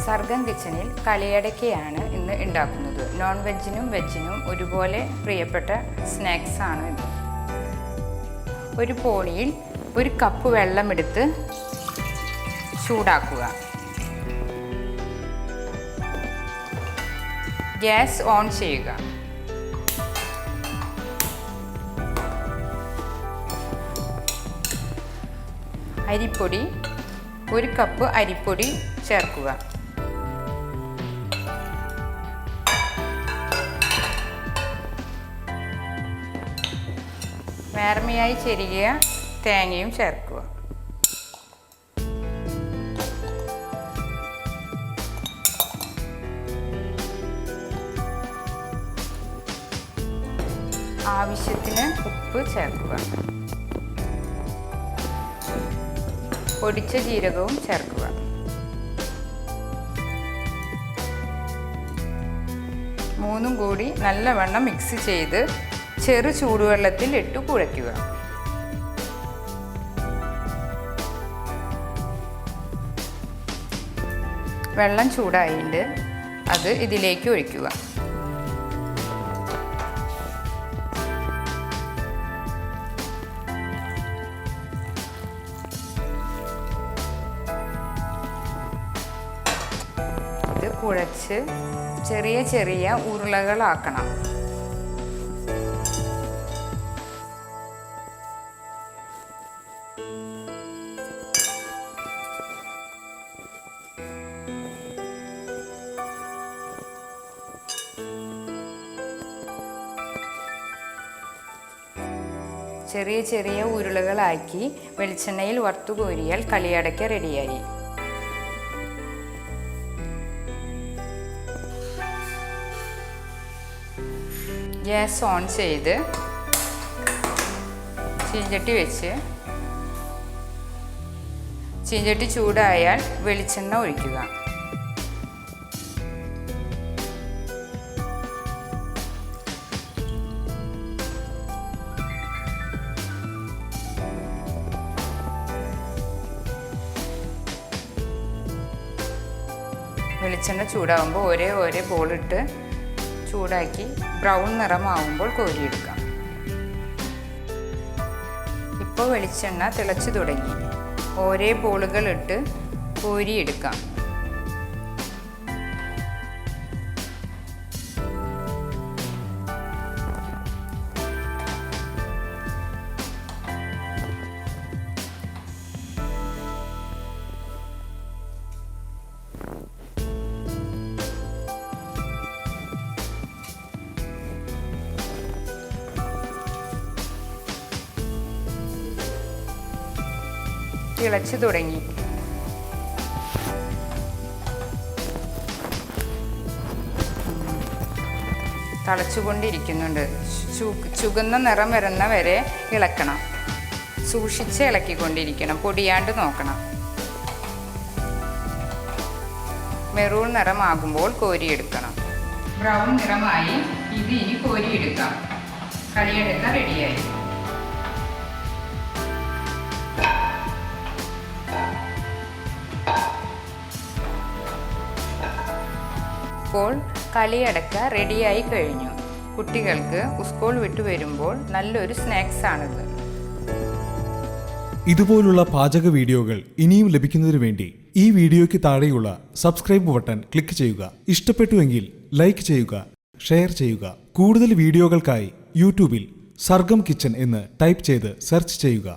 സർഗം കിച്ചണിൽ കളിയടക്കയാണ് ഇന്ന് ഉണ്ടാക്കുന്നത്. നോൺ വെജിനും വെജിനും ഒരുപോലെ പ്രിയപ്പെട്ട സ്നാക്സാണ് ഇത്. ഒരു പോളിയിൽ 1 കപ്പ് വെള്ളമെടുത്ത് ചൂടാക്കുക. ഗ്യാസ് ഓൺ ചെയ്യുക. അരിപ്പൊടി 1 കപ്പ് അരിപ്പൊടി ചേർക്കുക. നേർമയായി ചെരുകിയ തേങ്ങയും ചേർക്കുക. ആവശ്യത്തിന് ഉപ്പ് ചേർക്കുക. പൊടിച്ച ജീരകവും ചേർക്കുക. മൂന്നും കൂടി നല്ലവണ്ണം മിക്സ് ചെയ്ത് ചെറു ചൂടുവെള്ളത്തിൽ ഇട്ട് കുഴയ്ക്കുക. വെള്ളം ചൂടായിട്ട് അത് ഇതിലേക്ക് ഒഴിക്കുക. ഇത് കുഴച്ച് ചെറിയ ചെറിയ ഉരുളകളാക്കണം. ചെറിയ ചെറിയ ഉരുളകളാക്കി വെളിച്ചെണ്ണയിൽ വറുത്തു കോരിയാൽ കളിയടക്ക റെഡിയായി. ഗ്യാസ് ഓൺ ചെയ്ത് ചീഞ്ചട്ടി വെച്ച് ചീഞ്ചട്ടി ചൂടായാൽ വെളിച്ചെണ്ണ ഒഴിക്കുക. വെളിച്ചെണ്ണ ചൂടാകുമ്പോൾ ഓരോ ബോളിട്ട് ചൂടാക്കി ബ്രൗൺ നിറമാവുമ്പോൾ കോരിയെടുക്കാം. ഇപ്പോൾ വെളിച്ചെണ്ണ തിളച്ചു തുടങ്ങി. ഓരോ ബോളുകളിട്ട് കോരിയെടുക്കാം. തിളച്ചു തുടങ്ങി. തിളച്ചുകൊണ്ടിരിക്കുന്നുണ്ട്. ചുവന്ന നിറം വരുന്ന വരെ ഇളക്കണം. സൂക്ഷിച്ച് ഇളക്കിക്കൊണ്ടിരിക്കണം. പൊടിയാണ്ട് നോക്കണം. മെറൂൺ നിറമാകുമ്പോൾ കോരിയെടുക്കണം. ബ്രൗൺ നിറമായി ഇത് ഇനി കോരിയെടുക്കാം. കളിയടക്ക റെഡിയായി. ഇപ്പോൾ കളിയടക്ക റെഡിയായി കഴിഞ്ഞു. കുട്ടികൾക്ക് സ്കൂൾ വിട്ടു വരുമ്പോൾ നല്ലൊരു സ്നാക്സാണിത്. ഇതുപോലുള്ള പാചക വീഡിയോകൾ ഇനിയും ലഭിക്കുന്നതിനു വേണ്ടി ഈ വീഡിയോയ്ക്ക് താഴെയുള്ള സബ്സ്ക്രൈബ് ബട്ടൺ ക്ലിക്ക് ചെയ്യുക. ഇഷ്ടപ്പെട്ടുവെങ്കിൽ ലൈക്ക് ചെയ്യുക, ഷെയർ ചെയ്യുക. കൂടുതൽ വീഡിയോകൾക്കായി യൂട്യൂബിൽ സർഗം കിച്ചൺ എന്ന് ടൈപ്പ് ചെയ്ത് സെർച്ച് ചെയ്യുക.